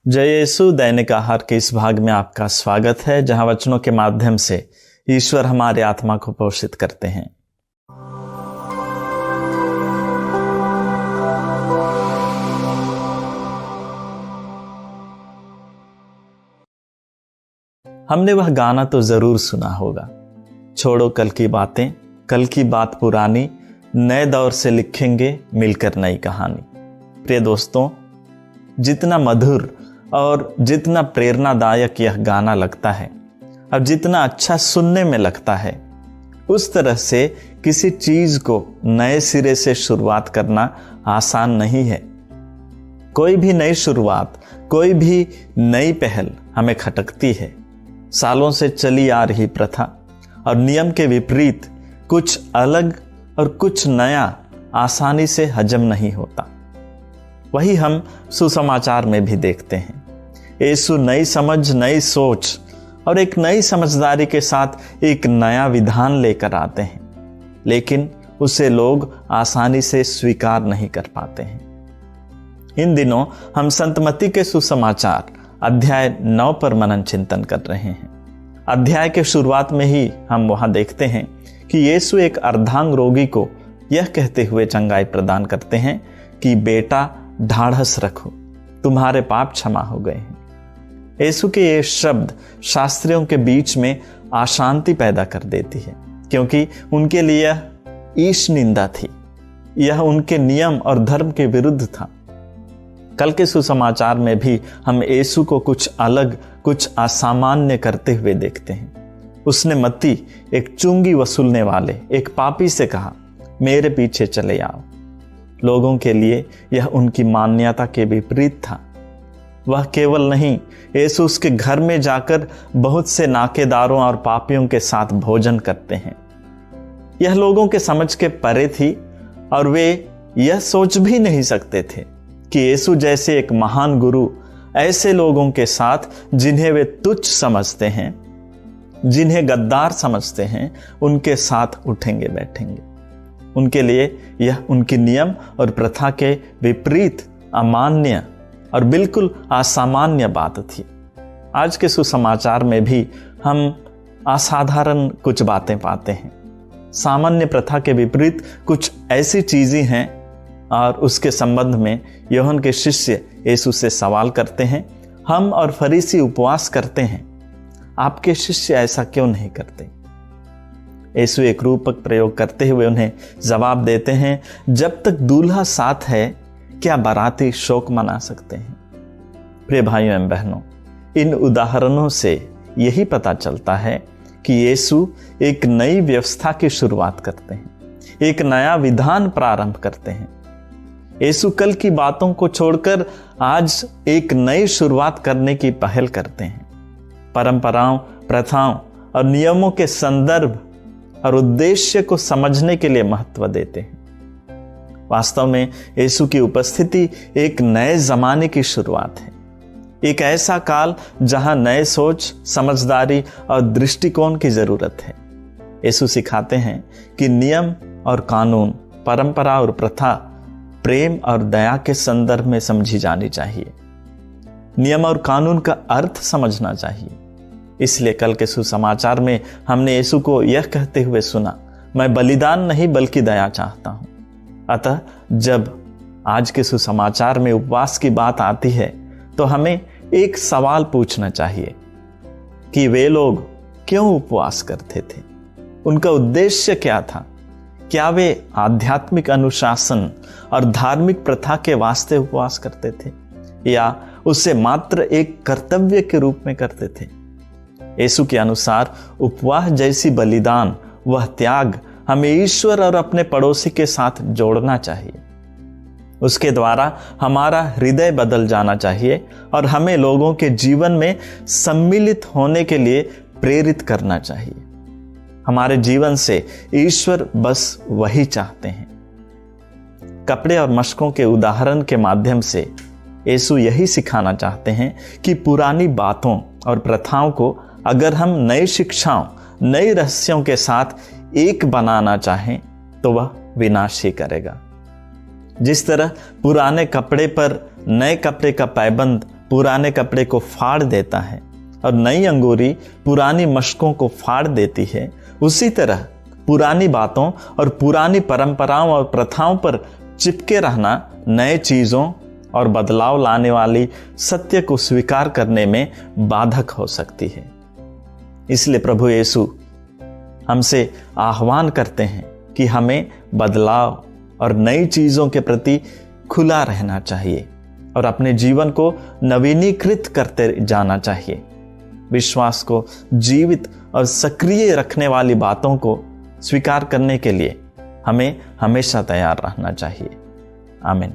जय यीशु दैनिक आहार के इस भाग में आपका स्वागत है, जहां वचनों के माध्यम से ईश्वर हमारे आत्मा को पोषित करते हैं। हमने वह गाना तो जरूर सुना होगा, छोड़ो कल की बातें, कल की बात पुरानी, नए दौर से लिखेंगे मिलकर नई कहानी। प्रिय दोस्तों, जितना मधुर और जितना प्रेरणादायक यह गाना लगता है और जितना अच्छा सुनने में लगता है, उस तरह से किसी चीज को नए सिरे से शुरुआत करना आसान नहीं है। कोई भी नई शुरुआत, कोई भी नई पहल हमें खटकती है। सालों से चली आ रही प्रथा और नियम के विपरीत कुछ अलग और कुछ नया आसानी से हजम नहीं होता। वही हम सुसमाचार में भी देखते हैं। यीशु नई समझ, नई सोच और एक नई समझदारी के साथ एक नया विधान लेकर आते हैं, लेकिन उसे लोग आसानी से स्वीकार नहीं कर पाते हैं। इन दिनों हम संत मत्ती के सुसमाचार अध्याय 9 पर मनन चिंतन कर रहे हैं। अध्याय के शुरुआत में ही हम वहां देखते हैं कि यीशु एक अर्धांग रोगी को यह कहते हुए चंगाई प्रदान करते हैं कि बेटा ढाढ़स रखो, तुम्हारे पाप क्षमा हो गए हैं। यीशु के ये शब्द शास्त्रियों के बीच में अशांति पैदा कर देती है, क्योंकि उनके लिए यह ईश निंदा थी। यह उनके नियम और धर्म के विरुद्ध था। कल के सुसमाचार में भी हम यीशु को कुछ अलग, कुछ असामान्य करते हुए देखते हैं। उसने मत्ती, एक चुंगी वसूलने वाले एक पापी से कहा, मेरे पीछे चले आओ। लोगों के लिए यह उनकी मान्यता के विपरीत था। वह केवल नहीं, यीशु उसके घर में जाकर बहुत से नाकेदारों और पापियों के साथ भोजन करते हैं। यह लोगों के समझ के परे थी और वे यह सोच भी नहीं सकते थे कि यीशु जैसे एक महान गुरु ऐसे लोगों के साथ, जिन्हें वे तुच्छ समझते हैं, जिन्हें गद्दार समझते हैं, उनके साथ उठेंगे बैठेंगे। उनके लिए यह उनकी नियम और प्रथा के विपरीत, अमान्य और बिल्कुल असामान्य बात थी। आज के सुसमाचार में भी हम असाधारण कुछ बातें पाते हैं। सामान्य प्रथा के विपरीत कुछ ऐसी चीजें हैं और उसके संबंध में यूहन्ना के शिष्य यीशु से सवाल करते हैं, हम और फरीसी उपवास करते हैं, आपके शिष्य ऐसा क्यों नहीं करते? यीशु एक रूपक प्रयोग करते हुए उन्हें जवाब देते हैं, जब तक दूल्हा साथ है क्या बाराती शोक मना सकते हैं? प्रिय भाइयों एवं बहनों, इन उदाहरणों से यही पता चलता है कि यीशु एक नई व्यवस्था की शुरुआत करते हैं, एक नया विधान प्रारंभ करते हैं। यीशु कल की बातों को छोड़कर आज एक नई शुरुआत करने की पहल करते हैं। परंपराओं, प्रथाओं और नियमों के संदर्भ और उद्देश्य को समझने के लिए महत्व देते हैं। वास्तव में यीशु की उपस्थिति एक नए जमाने की शुरुआत है, एक ऐसा काल जहां नए सोच, समझदारी और दृष्टिकोण की जरूरत है। यीशु सिखाते हैं कि नियम और कानून, परंपरा और प्रथा प्रेम और दया के संदर्भ में समझी जानी चाहिए। नियम और कानून का अर्थ समझना चाहिए। इसलिए कल के सुसमाचार में हमने यीशु को यह कहते हुए सुना, मैं बलिदान नहीं बल्कि दया चाहता हूं। अतः जब आज के सुसमाचार में उपवास की बात आती है तो हमें एक सवाल पूछना चाहिए कि वे लोग क्यों उपवास करते थे? उनका उद्देश्य क्या था? क्या वे आध्यात्मिक अनुशासन और धार्मिक प्रथा के वास्ते उपवास करते थे, या उसे मात्र एक कर्तव्य के रूप में करते थे? यीशु के अनुसार उपवास जैसी बलिदान, वह त्याग हमें ईश्वर और अपने पड़ोसी के साथ जोड़ना चाहिए। उसके द्वारा हमारा हृदय बदल जाना चाहिए और हमें लोगों के जीवन में सम्मिलित होने के लिए प्रेरित करना चाहिए। हमारे जीवन से ईश्वर बस वही चाहते हैं। कपड़े और मशकों के उदाहरण के माध्यम से यीशु यही सिखाना चाहते हैं कि पुरानी बातों और प्रथाओं को अगर हम नई शिक्षाओं, नई रहस्यों के साथ एक बनाना चाहें तो वह विनाश ही करेगा। जिस तरह पुराने कपड़े पर नए कपड़े का पैबंद पुराने कपड़े को फाड़ देता है और नई अंगूरी पुरानी मशकों को फाड़ देती है, उसी तरह पुरानी बातों और पुरानी परंपराओं और प्रथाओं पर चिपके रहना नए चीज़ों और बदलाव लाने वाली सत्य को स्वीकार करने में बाधक हो सकती है। इसलिए प्रभु यीशु हमसे आह्वान करते हैं कि हमें बदलाव और नई चीज़ों के प्रति खुला रहना चाहिए और अपने जीवन को नवीनीकृत करते जाना चाहिए। विश्वास को जीवित और सक्रिय रखने वाली बातों को स्वीकार करने के लिए हमें हमेशा तैयार रहना चाहिए। आमीन।